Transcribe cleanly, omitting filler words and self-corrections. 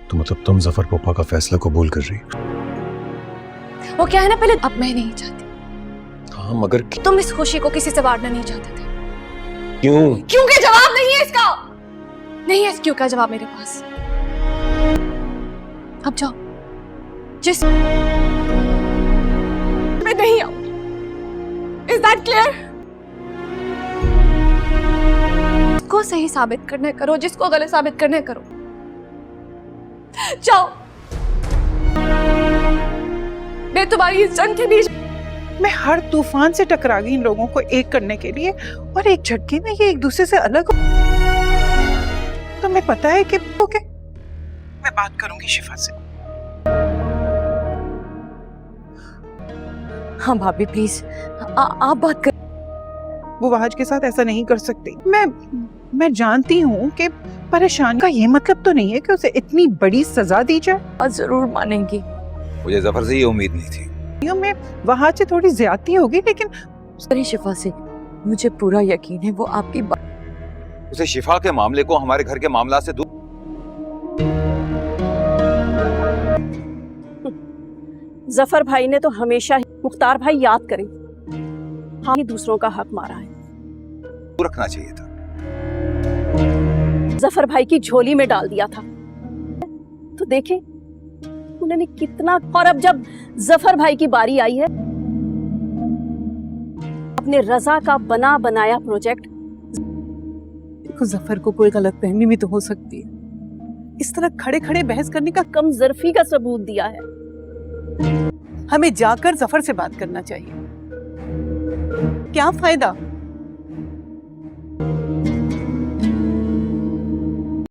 तो मतलब तुम जफर पप्पा का फैसला कबूल कर रही? वो क्या है ना, पहले अब मैं नहीं चाहती। हाँ मगर तुम इस खुशी को किसी से बांटना नहीं चाहते थे। क्यों? क्योंकि जवाब नहीं है इसका। नहीं है इस क्यों का जवाब मेरे पास। अब जाओ, जिस मैं नहीं आऊंगी। Is that clear? जिसको सही साबित करना करो, जिसको गलत साबित करना करो। जाओ, मैं तुम्हारी इस जंग के बीच मैं हर तूफान से टकरा गई इन लोगों को एक करने के लिए, और एक झटके में ये एक दूसरे से अलग हो। तुम्हें पता है कि ओके, मैं बात करूंगी शिफा से। हाँ भाभी प्लीज, आप बात कर। वो वहाज के साथ ऐसा नहीं कर सकती। मैं जानती हूँ कि परेशान का ये मतलब तो नहीं है कि उसे इतनी बड़ी सजा दी जाए। जरूर मानेंगी। मुझे जफर से ये उम्मीद नहीं थी। में वहाज से थोड़ी ज्यादती होगी, लेकिन शिफा से मुझे पूरा यकीन है वो आपकी बात। उसे शिफा के मामले को हमारे घर के मामला से दूर। जफर भाई ने तो हमेशा ही मुख्तार भाई याद करें, हाँ ही दूसरों का हक मारा है। रखना चाहिए था। जफर भाई की झोली में डाल दिया था तो देखे उन्होंने कितना। और अब जब जफर भाई की बारी आई है, अपने रजा का बना बनाया प्रोजेक्ट। देखो जफर को कोई गलतफहमी भी तो हो सकती है। इस तरह खड़े खड़े बहस करने का कम ज़र्फी का सबूत दिया है। हमें जाकर जफर से बात करना चाहिए। क्या फायदा